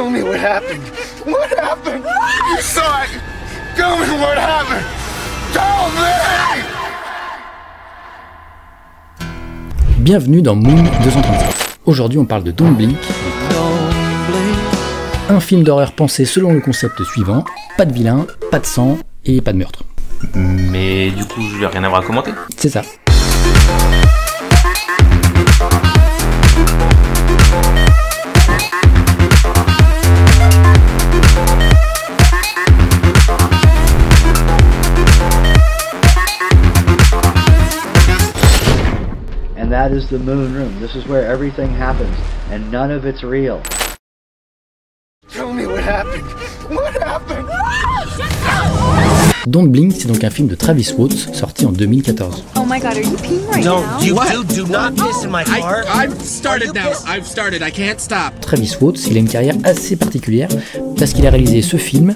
Tell me what happened. What happened? You saw it. Tell me what happened. Tell me. Bienvenue dans Moon 237. Aujourd'hui on parle de Don't Blink, un film d'horreur pensé selon le concept suivant, pas de vilain, pas de sang et pas de meurtre. Mais du coup je n'ai rien à avoir à commenter. C'est ça. That is the moon room. This is where everything happens, and none of it's real. Tell me what happened. What happened? Don't Blink, c'est donc un film de Travis Watts sorti en 2014. Oh my god, are you peeing right no, now? you do not piss in my car. I've started now. I've started. I can't stop. Travis Watts, il a une carrière assez particulière parce qu'il a réalisé ce film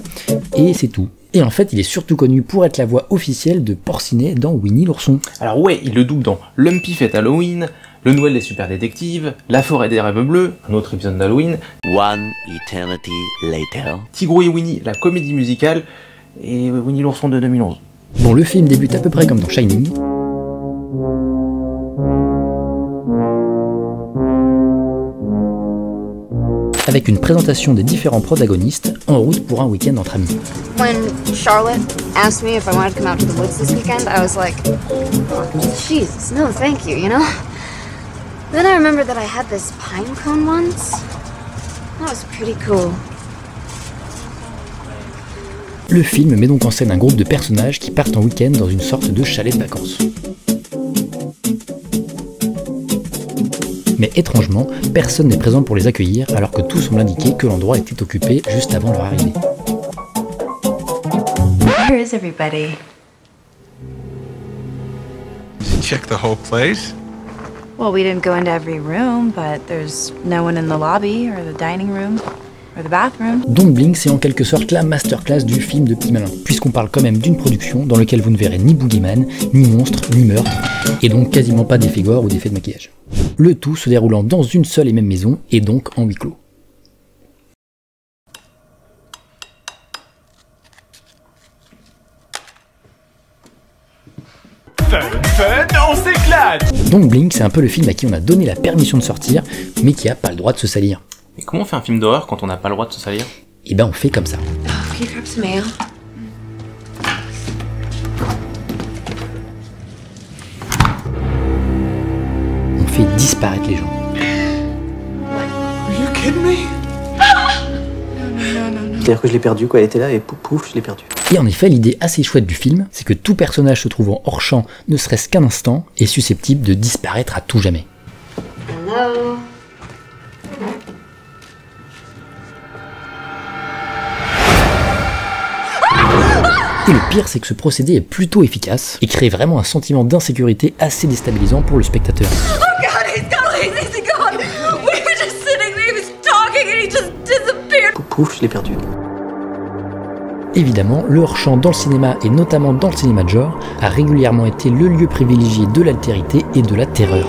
et c'est tout. Et en fait, il est surtout connu pour être la voix officielle de Porcinet dans Winnie l'ourson. Alors ouais, il le double dans Lumpy Fête Halloween, Le Noël des Super Détectives, La Forêt des Rêves Bleus, un autre épisode d'Halloween, One eternity later. Tigrou et Winnie, la comédie musicale, et Winnie l'ourson de 2011. Bon, le film débute à peu près comme dans Shining. Avec une présentation des différents protagonistes en route pour un week-end entre amis. When Charlotte asked me if I wanted to come out to the woods this weekend, I was like, Jesus, no thank you, you know? Then I remembered that I had this pine cone once. That was pretty cool. Le film met donc en scène un groupe de personnages qui partent en week-end dans une sorte de chalet de vacances. Mais étrangement, personne n'est présent pour les accueillir alors que tout semble indiquer que l'endroit était occupé juste avant leur arrivée. Where is everybody? Did you check the whole place? Well, we didn't go into every room, but there's no one in the lobby or the dining room or the bathroom. Don't Blink, c'est en quelque sorte la masterclass du film de Petit Malin, puisqu'on parle quand même d'une production dans laquelle vous ne verrez ni boogeyman, ni monstre, ni meurtre, et donc quasiment pas d'effets gore ou d'effets de maquillage. Le tout se déroulant dans une seule et même maison, et donc en huis clos. Fun, on s'éclate! Don't Blink, c'est un peu le film à qui on a donné la permission de sortir, mais qui a pas le droit de se salir. Mais comment on fait un film d'horreur quand on n'a pas le droit de se salir? Et ben on fait comme ça. Oh, can you grab some mayo? On fait disparaître les gens. Are you kidding me? C'est-à-dire que je l'ai perdu, quoi. Elle était là et pouf, pouf, je l'ai perdu. Et en effet, l'idée assez chouette du film, c'est que tout personnage se trouvant hors champ, ne serait-ce qu'un instant, est susceptible de disparaître à tout jamais. Hello? Et le pire, c'est que ce procédé est plutôt efficace et crée vraiment un sentiment d'insécurité assez déstabilisant pour le spectateur. Oh god, he's gone! He's gone! We were just sitting there, he was talking and he just disappeared! Pouf, pouf, je l'ai perdu. Évidemment, le hors-champ dans le cinéma, et notamment dans le cinéma de genre, a régulièrement été le lieu privilégié de l'altérité et de la terreur.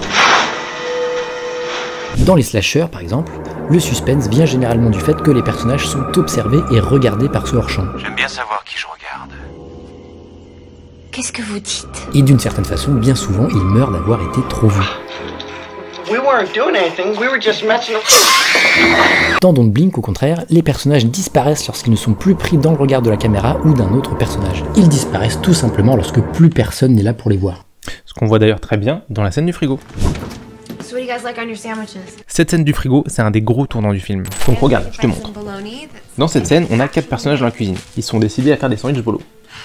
Dans les slashers, par exemple, le suspense vient généralement du fait que les personnages sont observés et regardés par ce hors-champ. J'aime bien savoir qui je regarde. Qu'est-ce que vous dites? Et d'une certaine façon, bien souvent, ils meurent d'avoir été trop vus. We weren't doing anything, we were just messing around. Dans Don't Blink, au contraire, les personnages disparaissent lorsqu'ils ne sont plus pris dans le regard de la caméra ou d'un autre personnage. Ils disparaissent tout simplement lorsque plus personne n'est là pour les voir. Ce qu'on voit d'ailleurs très bien dans la scène du frigo. So what do you guys like on your sandwiches? Cette scène du frigo, c'est un des gros tournants du film. Donc regarde, je te montre. Dans cette scène, on a 4 personnages dans la cuisine. Ils sont décidés à faire des sandwichs bolo.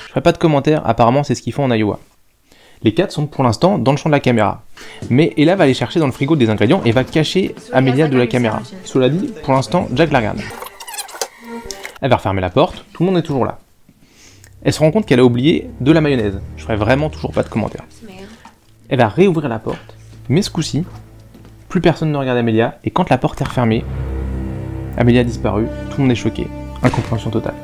Je ferai pas de commentaires, apparemment c'est ce qu'ils font en Iowa. Les 4 sont pour l'instant dans le champ de la caméra. Mais Ella va aller chercher dans le frigo des ingrédients et va cacher Amelia de la caméra. Cela dit, pour l'instant, Jack la regarde. Elle va refermer la porte, tout le monde est toujours là. Elle se rend compte qu'elle a oublié de la mayonnaise. Je ferai vraiment toujours pas de commentaires. Elle va réouvrir la porte, mais ce coup-ci, plus personne ne regarde Amelia, et quand la porte est refermée, Amelia a disparu, tout le monde est choqué. Incompréhension totale.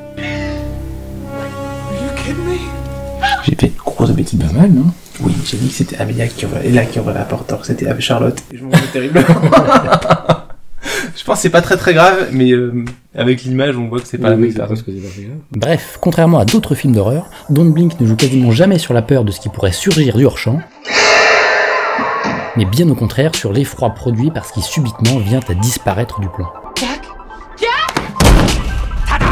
J'ai fait une grosse bêtise. Pas mal, non? Oui, j'ai dit que c'était Amelia qui ouvrait la porte, alors que c'était Charlotte. Et je m'en vais terriblement. Je pense que c'est pas très grave, mais avec l'image, on voit que c'est pas la même chose. Bref, contrairement à d'autres films d'horreur, Don't Blink ne joue quasiment jamais sur la peur de ce qui pourrait surgir du hors-champ, mais bien au contraire sur l'effroi produit par ce qui subitement vient à disparaître du plan. Jack? Jack! Tada!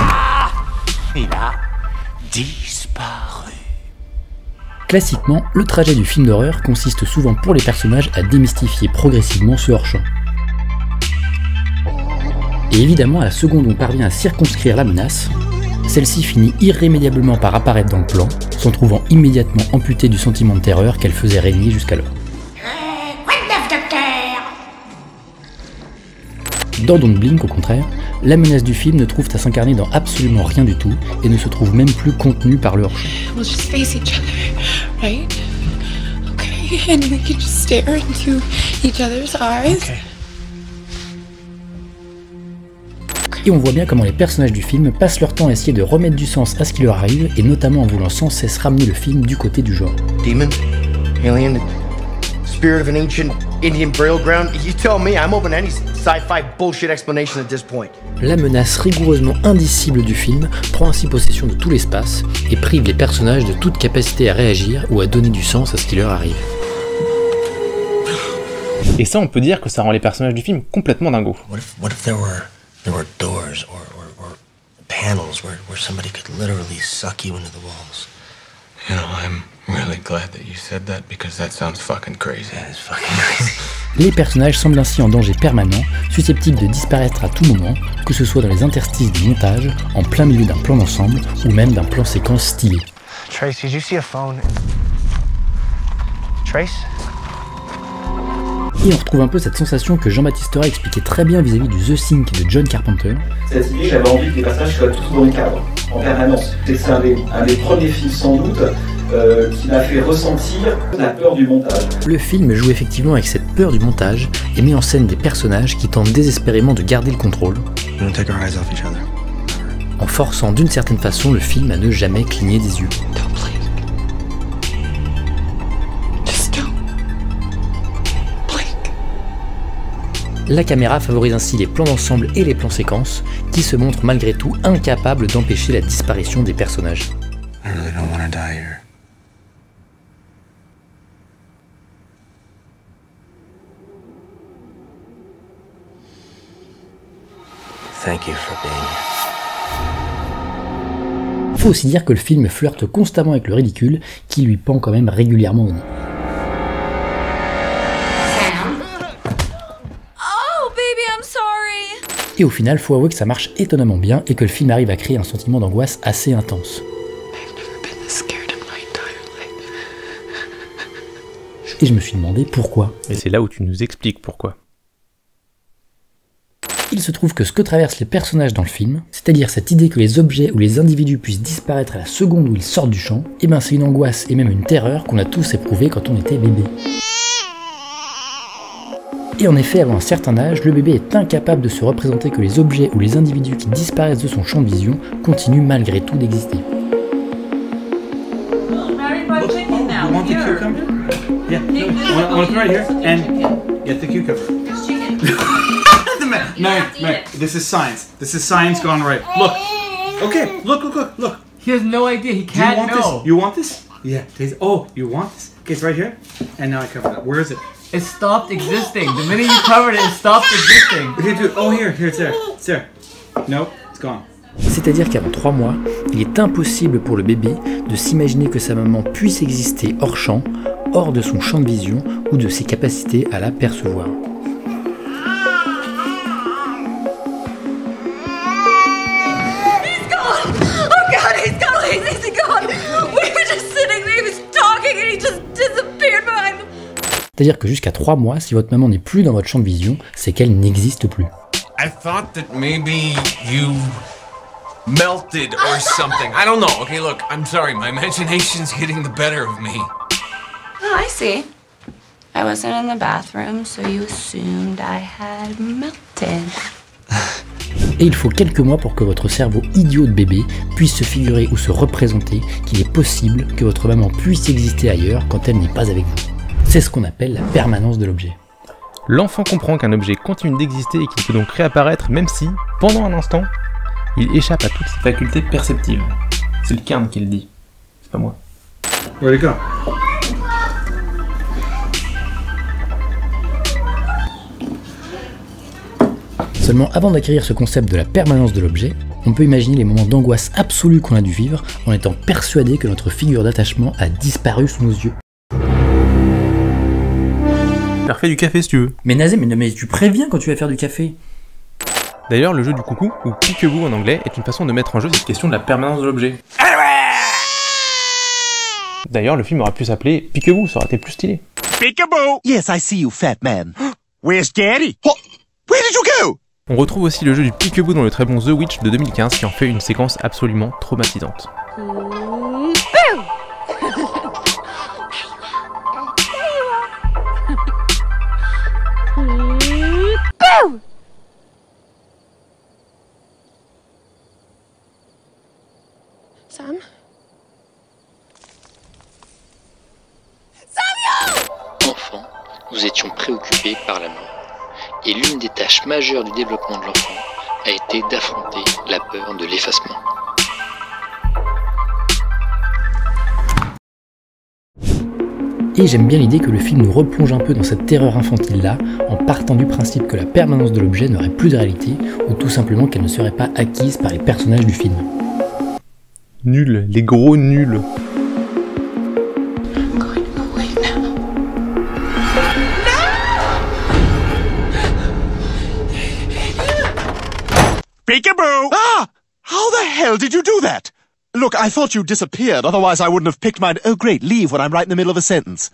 Il a disparu. Classiquement, le trajet du film d'horreur consiste souvent pour les personnages à démystifier progressivement ce hors-champ. Et évidemment, à la seconde où on parvient à circonscrire la menace, celle-ci finit irrémédiablement par apparaître dans le plan, s'en trouvant immédiatement amputée du sentiment de terreur qu'elle faisait régner jusqu'alors. Dans Don't Blink, au contraire, la menace du film ne trouve à s'incarner dans absolument rien du tout et ne se trouve même plus contenue par le hors-champ. We'll just face each other, right? Okay, and we can just stare into each other's eyes. Okay. Et on voit bien comment les personnages du film passent leur temps à essayer de remettre du sens à ce qui leur arrive, et notamment en voulant sans cesse ramener le film du côté du genre. Demon, alien, spirit of an ancient Indian burial ground. You tell me, I'm open to any sci-fi bullshit explanation at this point. La menace rigoureusement indicible du film prend ainsi possession de tout l'espace et prive les personnages de toute capacité à réagir ou à donner du sens à ce qui leur arrive. Et ça, on peut dire que ça rend les personnages du film complètement dingos. What if there were doors or panels where somebody could literally suck you into the walls? You know, I'm really glad that you said that because that sounds fucking crazy. That is fucking crazy. Les personnages semblent ainsi en danger permanent, susceptibles de disparaître à tout moment, que ce soit dans les interstices du montage, en plein milieu d'un plan d'ensemble, ou même d'un plan séquence stylé. Trace, did you see a phone? Trace? Et on retrouve un peu cette sensation que Jean-Baptiste Ray expliquait très bien vis-à-vis du The Thing de John Carpenter. Cette idée, j'avais envie que les personnages soient tous dans le cadre, en permanence. C'est un des premiers films sans doute qui m'a fait ressentir la peur du montage. Le film joue effectivement avec cette peur du montage et met en scène des personnages qui tentent désespérément de garder le contrôle, en forçant d'une certaine façon le film à ne jamais cligner des yeux. La caméra favorise ainsi les plans d'ensemble et les plans séquences, qui se montrent malgré tout incapables d'empêcher la disparition des personnages. I really don't want to die here. Thank you for being here. Faut aussi dire que le film flirte constamment avec le ridicule, qui lui pend quand même régulièrement au nez. Et au final, faut avouer que ça marche étonnamment bien et que le film arrive à créer un sentiment d'angoisse assez intense. Et je me suis demandé pourquoi. Et c'est là où tu nous expliques pourquoi. Il se trouve que ce que traversent les personnages dans le film, c'est-à-dire cette idée que les objets ou les individus puissent disparaître à la seconde où ils sortent du champ, et ben c'est une angoisse et même une terreur qu'on a tous éprouvé quand on était bébé. Et en effet, avant un certain âge, le bébé est incapable de se représenter que les objets ou les individus qui disparaissent de son champ de vision continuent malgré tout d'exister. You want the cucumber? Yeah. I want it right here and get the cucumber. Man, this is science. This is science gone right. Look. Okay, look. He has no idea. He can't know. You want this? Yeah. Oh, you want this? Okay, it's right here. And now I covered it up. Where is it? It stopped existing. The minute you covered it, it stopped existing. Okay, oh, here, it's there. It's there. Nope, it's gone. C'est-à-dire qu'avant 3 mois, il est impossible pour le bébé de s'imaginer que sa maman puisse exister hors champ, hors de son champ de vision ou de ses capacités à la percevoir. He's gone! Oh God, he's gone! He's gone! We were just sitting there, he was talking and he just disappeared behind the... C'est-à-dire que jusqu'à 3 mois, si votre maman n'est plus dans votre champ de vision, c'est qu'elle n'existe plus. I thought that maybe you melted or something. I don't know. Okay, look, I'm sorry. My imagination's getting the better of me. Oh, I see. I wasn't in the bathroom, so you assumed I had melted. Et il faut quelques mois pour que votre cerveau idiot de bébé puisse se figurer ou se représenter qu'il est possible que votre maman puisse exister ailleurs quand elle n'est pas avec vous. C'est ce qu'on appelle la permanence de l'objet. L'enfant comprend qu'un objet continue d'exister et qu'il peut donc réapparaître même si, pendant un instant, il échappe à toutes ses facultés perceptives. C'est le Cairn qui le dit, c'est pas moi. Ouais, les gars. Seulement, avant d'acquérir ce concept de la permanence de l'objet, on peut imaginer les moments d'angoisse absolue qu'on a dû vivre en étant persuadé que notre figure d'attachement a disparu sous nos yeux. T'as refait du café si tu veux. Mais Nazé, mais tu préviens quand tu vas faire du café. D'ailleurs, le jeu du coucou, ou peekaboo en anglais, est une façon de mettre en jeu cette question de la permanence de l'objet. D'ailleurs, le film aurait pu s'appeler Peekaboo, ça aurait été plus stylé. Peekaboo! Yes, I see you, fat man. Where's Daddy? Where did you go? On retrouve aussi le jeu du peekaboo dans le très bon The Witch de 2015 qui en fait une séquence absolument traumatisante. Sam? Enfant, nous étions préoccupés par la mort. Et l'une des tâches majeures du développement de l'enfant a été d'affronter la peur de l'effacement. Et j'aime bien l'idée que le film nous replonge un peu dans cette terreur infantile-là, en partant du principe que la permanence de l'objet n'aurait plus de réalité, ou tout simplement qu'elle ne serait pas acquise par les personnages du film. Nuls, les gros nuls. Peekaboo! Ah! How the hell did you do that? Look, I thought you disappeared, otherwise I wouldn't have picked mine. Oh great, leave when I'm right in the middle of a sentence.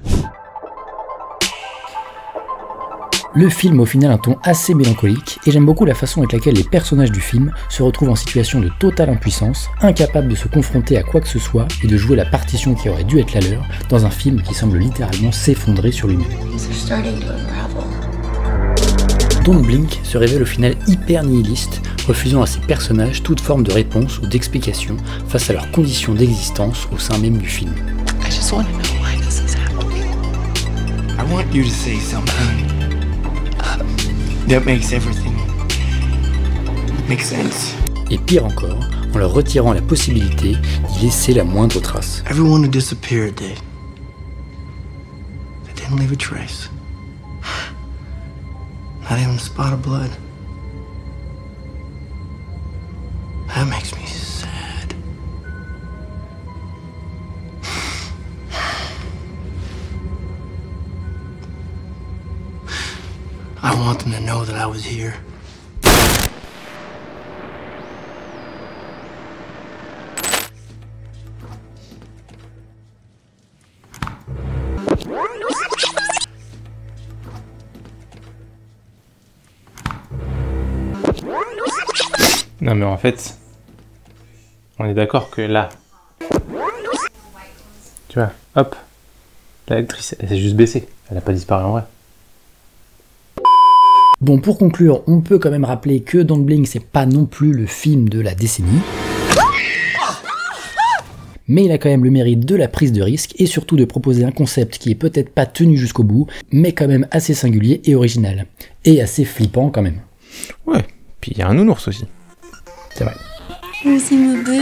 Le film au final a un ton assez mélancolique, et j'aime beaucoup la façon avec laquelle les personnages du film se retrouvent en situation de totale impuissance, incapables de se confronter à quoi que ce soit et de jouer la partition qui aurait dû être la leur dans un film qui semble littéralement s'effondrer sur lui-même. Don't Blink se révèle au final hyper nihiliste, refusant à ses personnages toute forme de réponse ou d'explication face à leurs conditions d'existence au sein même du film. I just want to know why this is happening. I want you to say something that makes everything make sense. Et pire encore, en leur retirant la possibilité d'y laisser la moindre trace. Everyone who disappeared did. They didn't leave a trace. Not even a spot of blood. That makes me sad. I want them to know that I was here. Non mais en fait, on est d'accord que là, tu vois, hop, l'actrice, elle s'est juste baissée, elle a pas disparu en vrai. Bon, pour conclure, on peut quand même rappeler que Don't Blink, c'est pas non plus le film de la décennie. Mais il a quand même le mérite de la prise de risque et surtout de proposer un concept qui est peut-être pas tenu jusqu'au bout, mais quand même assez singulier et original. Et assez flippant quand même. Ouais, puis il y a un nounours aussi. C'est vrai. C'est mon bébé.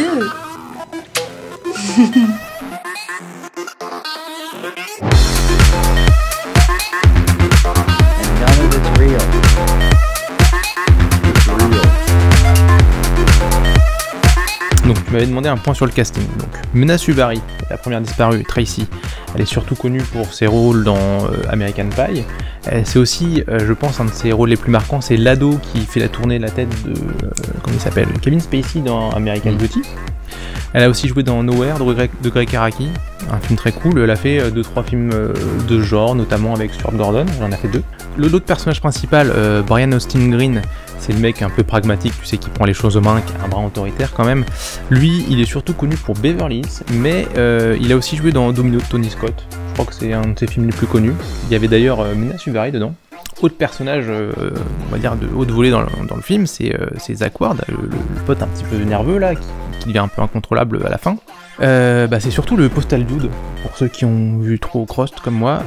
Donc tu m'avais demandé un point sur le casting. Donc Mena Suvari, la première disparue, Tracy, elle est surtout connue pour ses rôles dans American Pie. C'est aussi, je pense, un de ses rôles les plus marquants, c'est l'ado qui fait la tournée de la tête de, comment il s'appelle, Kevin Spacey dans American Beauty. Elle a aussi joué dans Nowhere de Greg Araki, un film très cool. Elle a fait 2-3 films de genre, notamment avec Stuart Gordon, elle en a fait 2. L'autre personnage principal, Brian Austin Green, c'est le mec un peu pragmatique, tu sais, qui prend les choses en main, qui a un bras autoritaire quand même. Lui, il est surtout connu pour Beverly Hills, mais il a aussi joué dans Domino de Tony Scott. Je crois que c'est un de ses films les plus connus. Il y avait d'ailleurs Mena Suvari dedans. Autre personnage, on va dire, de haute volée dans le film, c'est Zach Ward, le pote un petit peu nerveux là, qui devient un peu incontrôlable à la fin. C'est surtout le Postal Dude, pour ceux qui ont vu trop Crost comme moi.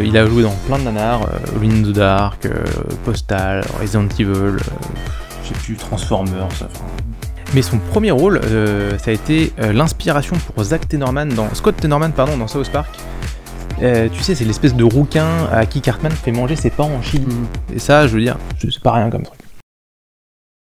Il a joué dans plein de nanars, Alone in the Dark, Postal, Resident Evil, je sais plus, Transformers, Mais son premier rôle, ça a été l'inspiration pour Scott Tenorman dans South Park. Tu sais, c'est l'espèce de rouquin à qui Cartman fait manger ses parents en Chili. Et ça, je veux dire, c'est pas rien comme truc.